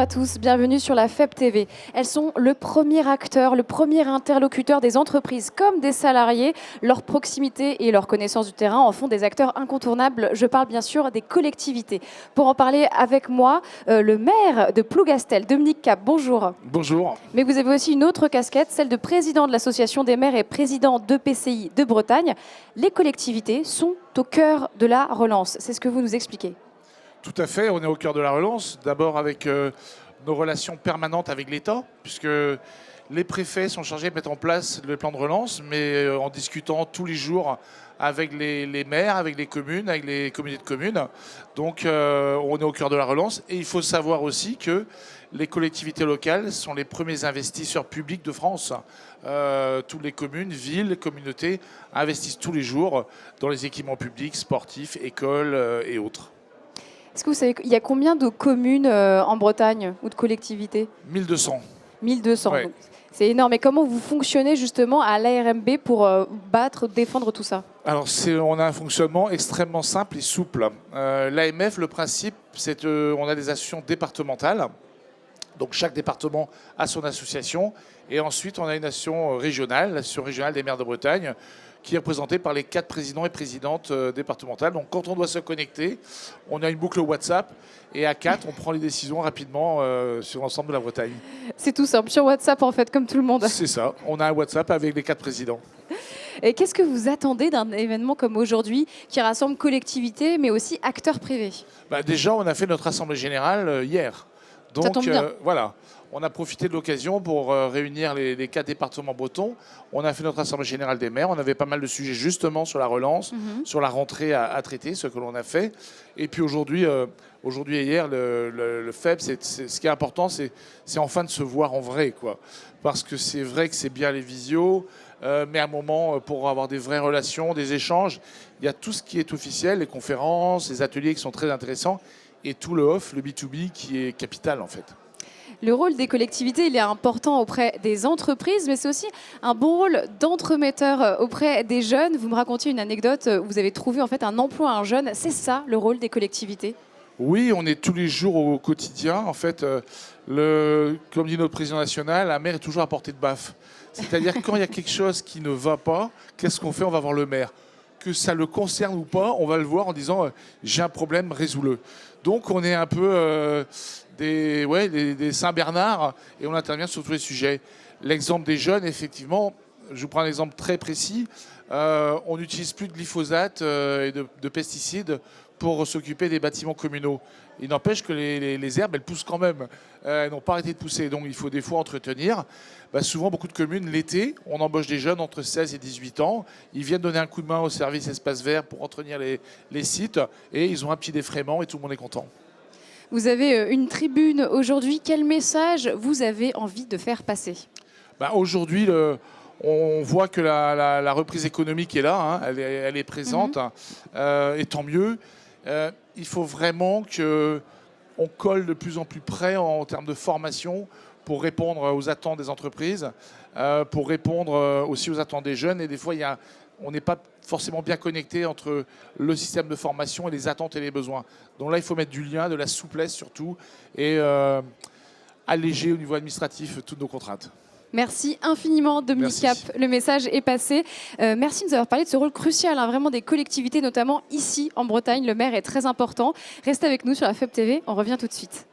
à tous, bienvenue sur la FEB TV. Elles sont le premier acteur, le premier interlocuteur des entreprises comme des salariés. Leur proximité et leur connaissance du terrain en font des acteurs incontournables. Je parle bien sûr des collectivités. Pour en parler avec moi, le maire de Plougastel, Dominique Cap, bonjour. Bonjour. Mais vous avez aussi une autre casquette, celle de président de l'association des maires et président d'EPCI de Bretagne. Les collectivités sont au cœur de la relance. C'est ce que vous nous expliquez. Tout à fait, on est au cœur de la relance. D'abord avec nos relations permanentes avec l'État, puisque les préfets sont chargés de mettre en place le plan de relance, mais en discutant tous les jours avec les maires, avec les communes, avec les communautés de communes. Donc on est au cœur de la relance. Et il faut savoir aussi que les collectivités locales sont les premiers investisseurs publics de France. Toutes les communes, villes, communautés investissent tous les jours dans les équipements publics, sportifs, écoles et autres. Est-ce que vous savez, il y a combien de communes en Bretagne ou de collectivités? 1200. 1200. Ouais. C'est énorme. Et comment vous fonctionnez justement à l'ARMB pour défendre tout ça? Alors, on a un fonctionnement extrêmement simple et souple. L'AMF, le principe, c'est qu'on a des associations départementales. Donc, chaque département a son association. Et ensuite, on a une association régionale, l'association régionale des maires de Bretagne, qui est représentée par les 4 présidents et présidentes départementales. Donc, quand on doit se connecter, on a une boucle WhatsApp. Et à 4, on prend les décisions rapidement sur l'ensemble de la Bretagne. C'est tout simple, sur WhatsApp en fait, comme tout le monde. C'est ça. On a un WhatsApp avec les 4 présidents. Et qu'est-ce que vous attendez d'un événement comme aujourd'hui qui rassemble collectivités mais aussi acteurs privés? Déjà, on a fait notre assemblée générale hier. Donc, ça tombe bien. Voilà. On a profité de l'occasion pour réunir les 4 départements bretons. On a fait notre assemblée générale des maires. On avait pas mal de sujets justement sur la relance, sur la rentrée à traiter, ce que l'on a fait. Et puis aujourd'hui et hier, le FEB, ce qui est important, c'est enfin de se voir en vrai, quoi. Parce que c'est vrai que c'est bien les visios, mais à un moment, pour avoir des vraies relations, des échanges, il y a tout ce qui est officiel, les conférences, les ateliers qui sont très intéressants, et tout le off, le B2B, qui est capital en fait. Le rôle des collectivités, il est important auprès des entreprises, mais c'est aussi un bon rôle d'entremetteur auprès des jeunes. Vous me racontiez une anecdote, vous avez trouvé en fait un emploi à un jeune. C'est ça le rôle des collectivités? Oui, on est tous les jours au quotidien. En fait, comme dit notre président national, la maire est toujours à portée de baffe. C'est-à-dire que quand il y a quelque chose qui ne va pas, qu'est-ce qu'on fait? On va voir le maire. Que ça le concerne ou pas, on va le voir en disant j'ai un problème, résous-le. Donc on est un peu des Saint-Bernard et on intervient sur tous les sujets. L'exemple des jeunes, effectivement, je vous prends un exemple très précis. On n'utilise plus de glyphosate et de pesticides pour s'occuper des bâtiments communaux. Il n'empêche que les herbes, elles poussent quand même. Elles n'ont pas arrêté de pousser. Donc il faut des fois entretenir. Souvent, beaucoup de communes, l'été, on embauche des jeunes entre 16 et 18 ans. Ils viennent donner un coup de main au service espace vert pour entretenir les sites. Et ils ont un petit défraiement et tout le monde est content. Vous avez une tribune aujourd'hui. Quel message vous avez envie de faire passer? Aujourd'hui, on voit que la reprise économique est là. Hein, elle est présente. Et tant mieux. Il faut vraiment qu'on colle de plus en plus près en termes de formation pour répondre aux attentes des entreprises, pour répondre aussi aux attentes des jeunes. Et des fois, on n'est pas forcément bien connecté entre le système de formation et les attentes et les besoins. Donc là, il faut mettre du lien, de la souplesse surtout, et alléger au niveau administratif toutes nos contraintes. Merci infiniment, Dominique Cap. Le message est passé. Merci de nous avoir parlé de ce rôle crucial, vraiment des collectivités, notamment ici en Bretagne. Le maire est très important. Restez avec nous sur la FEB TV. On revient tout de suite.